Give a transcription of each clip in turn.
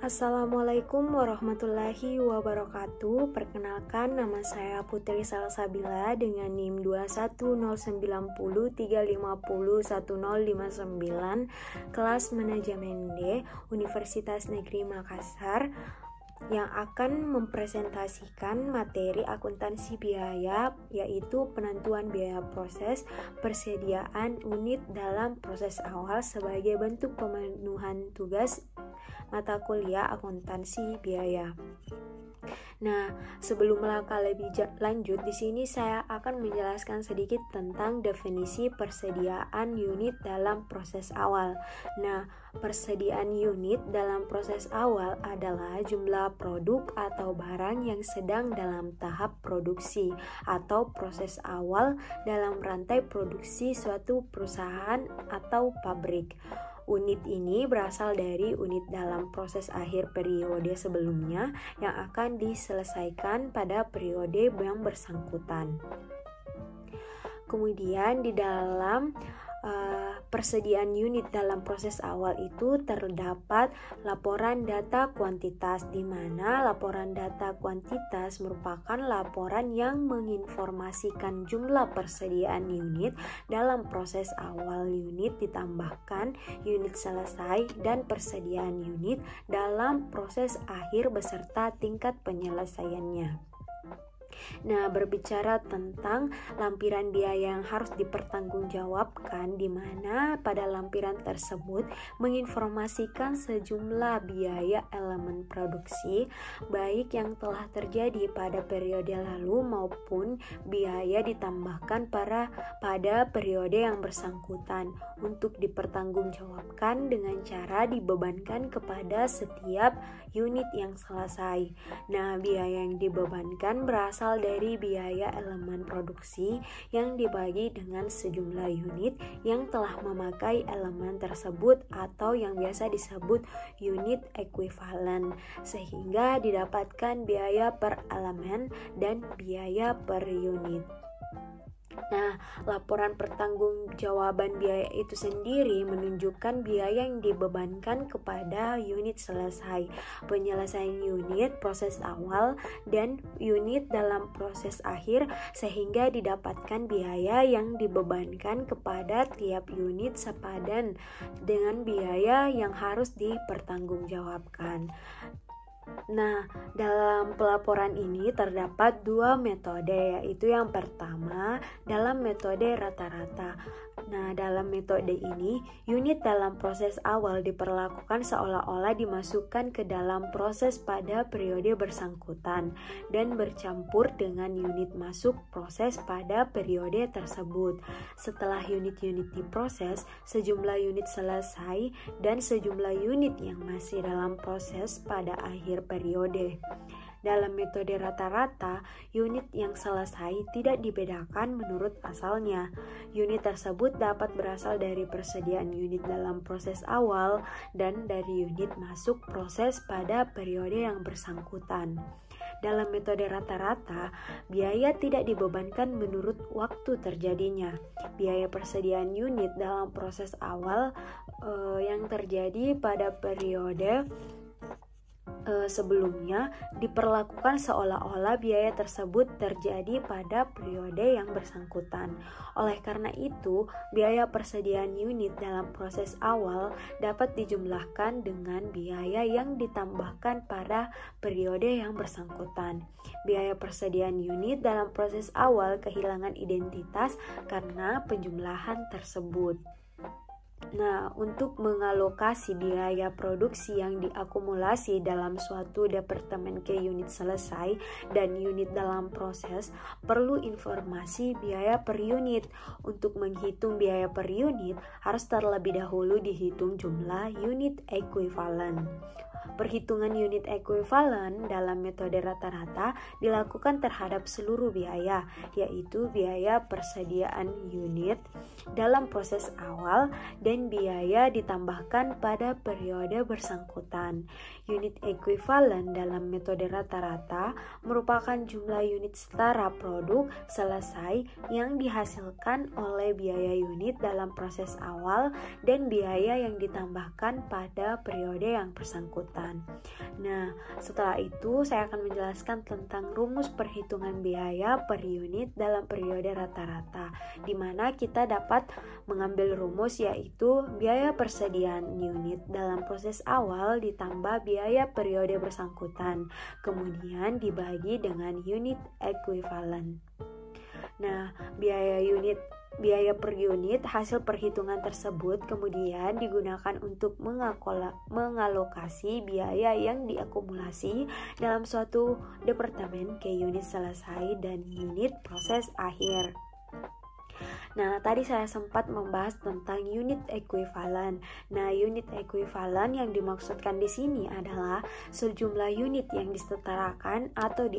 Assalamualaikum warahmatullahi wabarakatuh. Perkenalkan, nama saya Putri Salsabila dengan NIM 21090301059, kelas Manajemen D, Universitas Negeri Makassar, yang akan mempresentasikan materi akuntansi biaya, yaitu penentuan biaya proses, persediaan unit dalam proses awal sebagai bentuk pemenuhan tugas mata kuliah akuntansi biaya. Nah, sebelum melangkah lebih lanjut, di sini saya akan menjelaskan sedikit tentang definisi persediaan unit dalam proses awal. Nah, persediaan unit dalam proses awal adalah jumlah produk atau barang yang sedang dalam tahap produksi atau proses awal dalam rantai produksi suatu perusahaan atau pabrik. Unit ini berasal dari unit dalam proses akhir periode sebelumnya yang akan diselesaikan pada periode yang bersangkutan. Kemudian di dalam persediaan unit dalam proses awal itu terdapat laporan data kuantitas, di mana laporan data kuantitas merupakan laporan yang menginformasikan jumlah persediaan unit dalam proses awal unit ditambahkan unit selesai dan persediaan unit dalam proses akhir beserta tingkat penyelesaiannya. Nah, berbicara tentang lampiran biaya yang harus dipertanggungjawabkan, di mana pada lampiran tersebut menginformasikan sejumlah biaya elemen produksi, baik yang telah terjadi pada periode lalu maupun biaya ditambahkan pada periode yang bersangkutan untuk dipertanggungjawabkan dengan cara dibebankan kepada setiap unit yang selesai. Nah, biaya yang dibebankan berasal dari biaya elemen produksi yang dibagi dengan sejumlah unit yang telah memakai elemen tersebut atau yang biasa disebut unit ekuivalen, sehingga didapatkan biaya per elemen dan biaya per unit. Nah, laporan pertanggungjawaban biaya itu sendiri menunjukkan biaya yang dibebankan kepada unit selesai, penyelesaian unit proses awal, dan unit dalam proses akhir, sehingga didapatkan biaya yang dibebankan kepada tiap unit sepadan dengan biaya yang harus dipertanggungjawabkan. Nah, dalam pelaporan ini terdapat dua metode, yaitu yang pertama dalam metode rata-rata. Nah, dalam metode ini, unit dalam proses awal diperlakukan seolah-olah dimasukkan ke dalam proses pada periode bersangkutan dan bercampur dengan unit masuk proses pada periode tersebut. Setelah unit-unit diproses, sejumlah unit selesai dan sejumlah unit yang masih dalam proses pada akhir periode. Dalam metode rata-rata, unit yang selesai tidak dibedakan menurut asalnya. Unit tersebut dapat berasal dari persediaan unit dalam proses awal dan dari unit masuk proses pada periode yang bersangkutan. Dalam metode rata-rata, biaya tidak dibebankan menurut waktu terjadinya. Biaya persediaan unit dalam proses awal yang terjadi pada periode sebelumnya diperlakukan seolah-olah biaya tersebut terjadi pada periode yang bersangkutan. Oleh karena itu, biaya persediaan unit dalam proses awal dapat dijumlahkan dengan biaya yang ditambahkan pada periode yang bersangkutan. Biaya persediaan unit dalam proses awal kehilangan identitas karena penjumlahan tersebut. Nah, untuk mengalokasi biaya produksi yang diakumulasi dalam suatu departemen ke unit selesai dan unit dalam proses, perlu informasi biaya per unit. Untuk menghitung biaya per unit, harus terlebih dahulu dihitung jumlah unit ekuivalen. Perhitungan unit ekuivalen dalam metode rata-rata dilakukan terhadap seluruh biaya, yaitu biaya persediaan unit dalam proses awal dan biaya ditambahkan pada periode bersangkutan. Unit ekuivalen dalam metode rata-rata merupakan jumlah unit setara produk selesai yang dihasilkan oleh biaya unit dalam proses awal dan biaya yang ditambahkan pada periode yang bersangkutan. bersangkutan. Nah, setelah itu saya akan menjelaskan tentang rumus perhitungan biaya per unit dalam periode rata-rata, di mana kita dapat mengambil rumus yaitu biaya persediaan unit dalam proses awal ditambah biaya periode bersangkutan, kemudian dibagi dengan unit ekuivalen. Nah, biaya per unit hasil perhitungan tersebut kemudian digunakan untuk mengalokasi biaya yang diakumulasi dalam suatu departemen ke unit selesai dan unit proses akhir. Nah, tadi saya sempat membahas tentang unit ekuivalen. Nah, unit ekuivalen yang dimaksudkan di sini adalah sejumlah unit yang disetarakan atau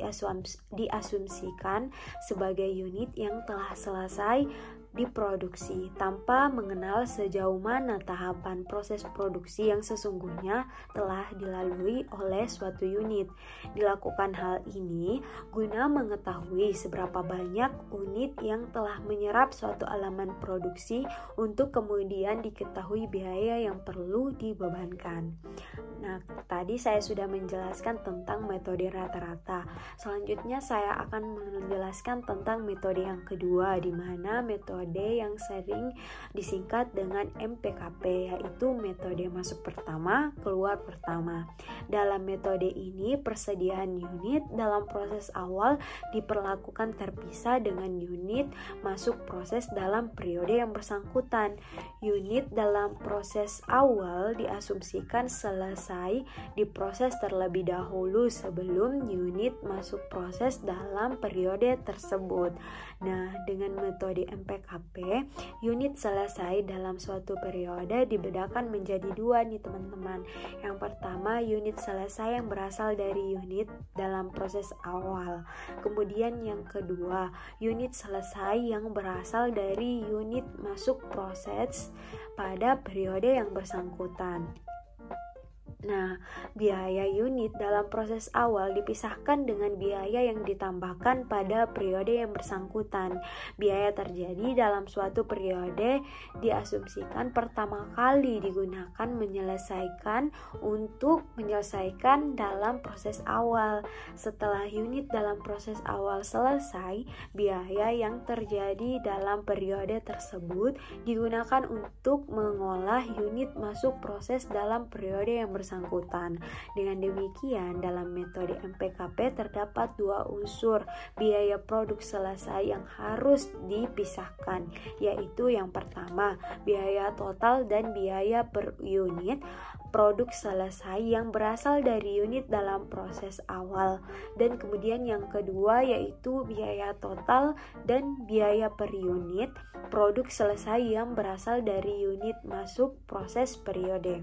diasumsikan sebagai unit yang telah selesai diproduksi tanpa mengenal sejauh mana tahapan proses produksi yang sesungguhnya telah dilalui oleh suatu unit. Dilakukan hal ini guna mengetahui seberapa banyak unit yang telah menyerap suatu elemen produksi untuk kemudian diketahui biaya yang perlu dibebankan. Nah, tadi saya sudah menjelaskan tentang metode rata-rata. Selanjutnya saya akan menjelaskan tentang metode yang kedua, di mana metode yang sering disingkat dengan MPKP, yaitu metode masuk pertama, keluar pertama. Dalam metode ini, persediaan unit dalam proses awal diperlakukan terpisah dengan unit masuk proses dalam periode yang bersangkutan. Unit dalam proses awal diasumsikan selesai diproses terlebih dahulu sebelum unit masuk proses dalam periode tersebut. Nah, dengan metode MPKP, unit selesai dalam suatu periode dibedakan menjadi dua nih teman-teman. Yang pertama, unit selesai yang berasal dari unit dalam proses awal. Kemudian yang kedua, unit selesai yang berasal dari unit masuk proses pada periode yang bersangkutan. Nah, biaya unit dalam proses awal dipisahkan dengan biaya yang ditambahkan pada periode yang bersangkutan. Biaya terjadi dalam suatu periode diasumsikan pertama kali digunakan untuk menyelesaikan dalam proses awal. Setelah unit dalam proses awal selesai, biaya yang terjadi dalam periode tersebut digunakan untuk mengolah unit masuk proses dalam periode yang bersangkutan. Dengan demikian, dalam metode MPKP terdapat dua unsur biaya produk selesai yang harus dipisahkan, yaitu yang pertama, biaya total dan biaya per unit produk selesai yang berasal dari unit dalam proses awal, dan kemudian yang kedua yaitu biaya total dan biaya per unit produk selesai yang berasal dari unit masuk proses periode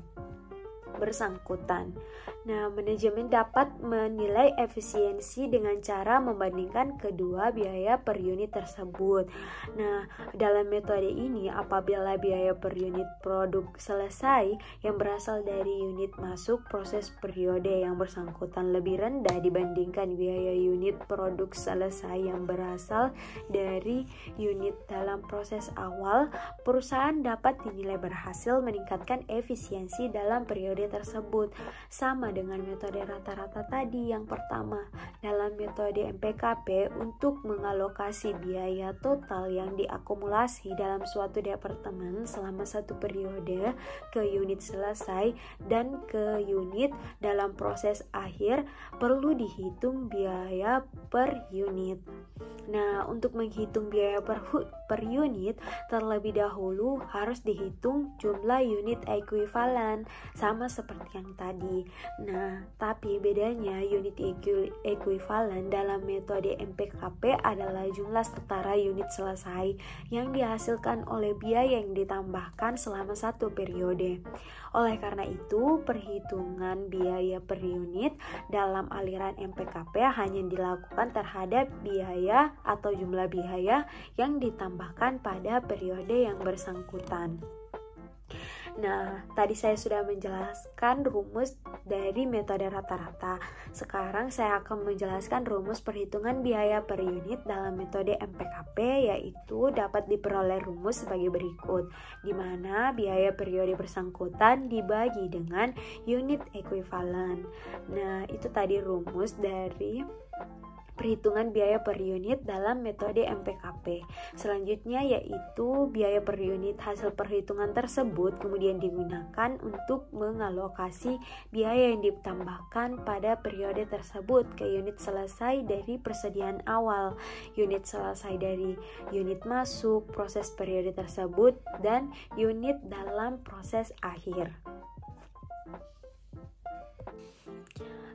bersangkutan. Nah, manajemen dapat menilai efisiensi dengan cara membandingkan kedua biaya per unit tersebut. Nah, dalam metode ini apabila biaya per unit produk selesai yang berasal dari unit masuk proses periode yang bersangkutan lebih rendah dibandingkan biaya unit produk selesai yang berasal dari unit dalam proses awal, perusahaan dapat dinilai berhasil meningkatkan efisiensi dalam periode tersebut. Sama dengan metode rata-rata tadi yang pertama, dalam metode MPKP untuk mengalokasi biaya total yang diakumulasi dalam suatu departemen selama satu periode ke unit selesai dan ke unit dalam proses akhir perlu dihitung biaya per unit. Nah, untuk menghitung biaya per unit terlebih dahulu harus dihitung jumlah unit ekuivalen sama seperti yang tadi. Nah, tapi bedanya unit ekuivalen dalam metode MPKP adalah jumlah setara unit selesai yang dihasilkan oleh biaya yang ditambahkan selama satu periode. Oleh karena itu, perhitungan biaya per unit dalam aliran MPKP hanya dilakukan terhadap biaya atau jumlah biaya yang ditambahkan pada periode yang bersangkutan. Nah, tadi saya sudah menjelaskan rumus dari metode rata-rata. Sekarang saya akan menjelaskan rumus perhitungan biaya per unit dalam metode MPKP, yaitu dapat diperoleh rumus sebagai berikut, di mana biaya periode bersangkutan dibagi dengan unit ekuivalen. Nah, itu tadi rumus dari perhitungan biaya per unit dalam metode MPKP. Selanjutnya yaitu biaya per unit hasil perhitungan tersebut kemudian digunakan untuk mengalokasi biaya yang ditambahkan pada periode tersebut ke unit selesai dari persediaan awal, unit selesai dari unit masuk, proses periode tersebut, dan unit dalam proses akhir.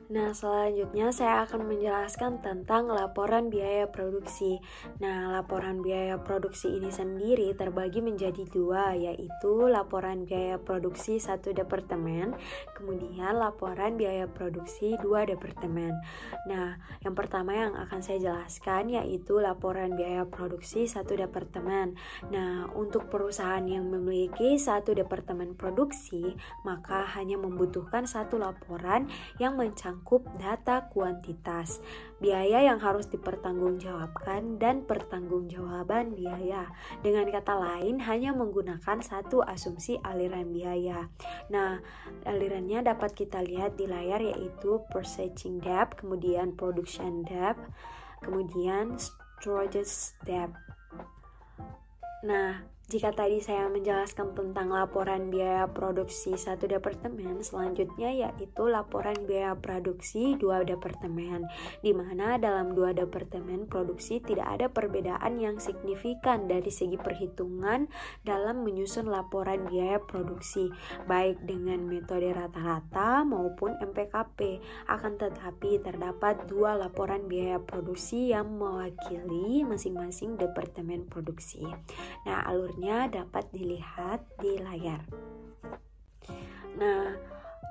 Nah, selanjutnya saya akan menjelaskan tentang laporan biaya produksi. Nah, laporan biaya produksi ini sendiri terbagi menjadi dua, yaitu laporan biaya produksi satu departemen, kemudian laporan biaya produksi dua departemen. Nah, yang pertama yang akan saya jelaskan yaitu laporan biaya produksi satu departemen. Nah, untuk perusahaan yang memiliki satu departemen produksi, maka hanya membutuhkan satu laporan yang mencakup data kuantitas, biaya yang harus dipertanggungjawabkan, dan pertanggungjawaban biaya. Dengan kata lain, hanya menggunakan satu asumsi aliran biaya. Nah, alirannya dapat kita lihat di layar, yaitu purchasing debt, kemudian production debt, kemudian storage debt. Nah, jika tadi saya menjelaskan tentang laporan biaya produksi satu departemen, selanjutnya yaitu laporan biaya produksi dua departemen, di mana dalam dua departemen produksi tidak ada perbedaan yang signifikan dari segi perhitungan dalam menyusun laporan biaya produksi, baik dengan metode rata-rata maupun MPKP. Akan tetapi terdapat dua laporan biaya produksi yang mewakili masing-masing departemen produksi. Nah, alurnya dapat dilihat di layar. Nah,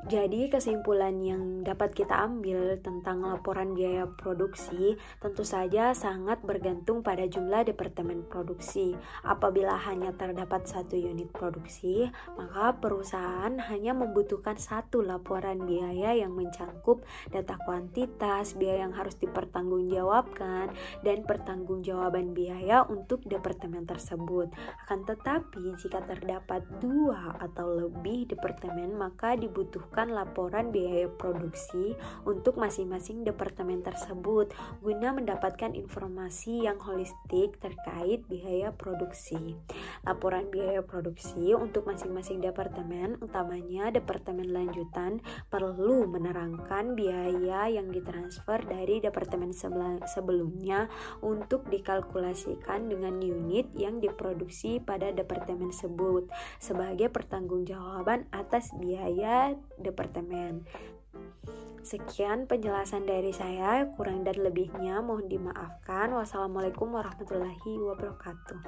jadi kesimpulan yang dapat kita ambil tentang laporan biaya produksi tentu saja sangat bergantung pada jumlah departemen produksi. Apabila hanya terdapat satu unit produksi, maka perusahaan hanya membutuhkan satu laporan biaya yang mencakup data kuantitas, biaya yang harus dipertanggungjawabkan, dan pertanggungjawaban biaya untuk departemen tersebut. Akan tetapi, jika terdapat dua atau lebih departemen, maka dibutuhkan laporan biaya produksi untuk masing-masing departemen tersebut guna mendapatkan informasi yang holistik terkait biaya produksi. Laporan biaya produksi untuk masing-masing departemen, utamanya departemen lanjutan, perlu menerangkan biaya yang ditransfer dari departemen sebelumnya untuk dikalkulasikan dengan unit yang diproduksi pada departemen tersebut sebagai pertanggungjawaban atas biaya departemen. Sekian penjelasan dari saya, kurang dan lebihnya mohon dimaafkan. Wassalamualaikum warahmatullahi wabarakatuh.